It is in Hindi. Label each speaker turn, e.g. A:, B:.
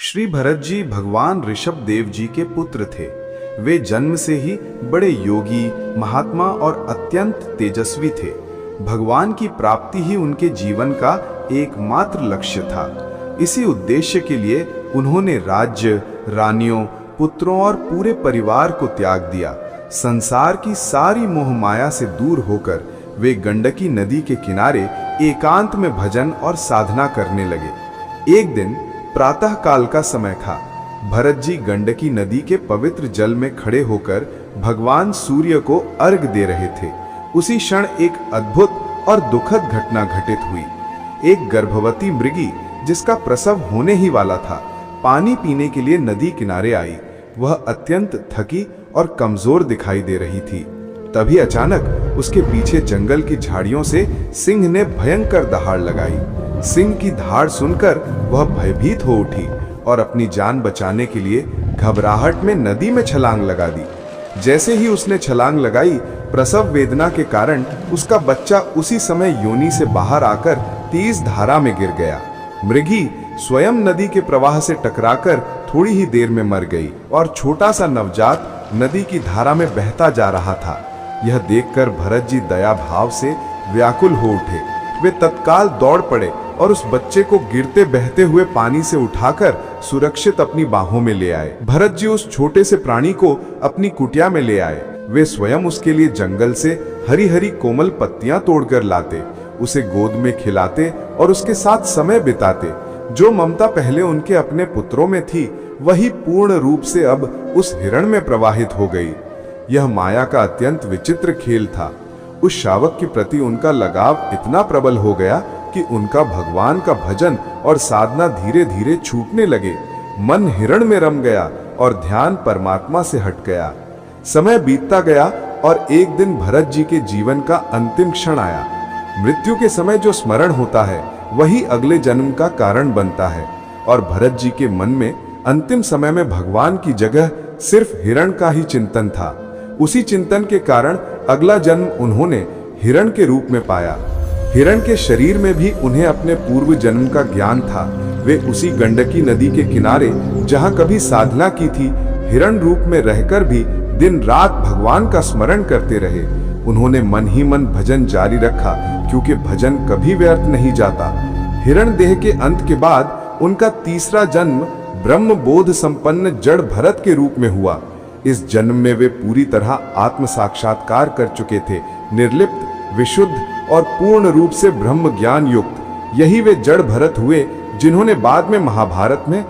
A: श्री भरत जी भगवान ऋषभ देव जी के पुत्र थे। वे जन्म से ही बड़े योगी, महात्मा और अत्यंत तेजस्वी थे। भगवान की प्राप्ति ही उनके जीवन का एकमात्र लक्ष्य था। इसी उद्देश्य के लिए उन्होंने राज्य, रानियों, पुत्रों और पूरे परिवार को त्याग दिया। संसार की सारी मोह माया से दूर होकर वे गंडकी नदी के किनारे एकांत में भजन और साधना करने लगे। एक दिन प्रातः काल का समय था। भरत जी गंडकी नदी के पवित्र जल में खड़े होकर भगवान सूर्य को अर्घ दे रहे थे। उसी क्षण एक अद्भुत और दुखद घटना घटित हुई। एक गर्भवती मृगी जिसका प्रसव होने ही वाला था, पानी पीने के लिए नदी किनारे आई। वह अत्यंत थकी और कमजोर दिखाई दे रही थी। तभी अचानक उसके पीछे जंगल की झाड़ियों से सिंह ने भयंकर दहाड़ लगाई। सिंह की धाड़ सुनकर वह भयभीत हो उठी और अपनी जान बचाने के लिए घबराहट में नदी में छलांग लगा दी। जैसे ही उसने छलांग लगाई, प्रसव वेदना के कारण उसका बच्चा उसी समय योनि से बाहर आकर तेज धारा में गिर गया। मृगी स्वयं नदी के प्रवाह से टकराकर थोड़ी ही देर में मर गई और छोटा सा नवजात नदी की धारा में बहता जा रहा था। यह देखकर भरत जी दया भाव से व्याकुल हो उठे। वे तत्काल दौड़ पड़े और उस बच्चे को गिरते बहते हुए पानी से उठाकर सुरक्षित अपनी बाहों में ले आए। भरत जी उस छोटे से प्राणी को अपनी कुटिया में ले आए। वे स्वयं उसके लिए जंगल से हरी हरी कोमल पत्तियां तोड़कर लाते, उसे गोद में खिलाते और उसके साथ समय बिताते। जो ममता पहले उनके अपने पुत्रों में थी, वही पूर्ण रूप से अब उस हिरण में प्रवाहित हो गई। यह माया का अत्यंत विचित्र खेल था। उस शावक के प्रति उनका लगाव इतना प्रबल हो गया कि उनका भगवान का भजन और साधना धीरे धीरे छूटने लगे। मन हिरण में रम गया और ध्यान परमात्मा से हट गया। समय बीतता गया और एक दिन भरत जी के जीवन का अंतिम क्षण आया। मृत्यु के समय जो स्मरण होता है, वही अगले जन्म का कारण बनता है। और भरत जी के मन में अंतिम समय में भगवान की जगह सिर्फ हिरण का ही चिंतन था। उसी चिंतन के कारण अगला जन्म उन्होंने हिरण के रूप में पाया। हिरण के शरीर में भी उन्हें अपने पूर्व जन्म का ज्ञान था। वे उसी गंडकी नदी के किनारे जहां कभी साधना की थी, हिरण रूप में रहकर भी दिन रात भगवान का स्मरण करते रहे। उन्होंने मन ही मन भजन जारी रखा, क्योंकि भजन कभी व्यर्थ नहीं जाता। हिरण देह के अंत के बाद उनका तीसरा जन्म ब्रह्म बोध संपन्न जड़ भरत के रूप में हुआ। इस जन्म में वे पूरी तरह आत्म साक्षात्कार कर चुके थे, निर्लिप्त, विशुद्ध और पूर्ण रूप से ब्रह्म ज्ञान युक्त। यही वे जड़ भरत हुए जिन्होंने बाद में महाभारत में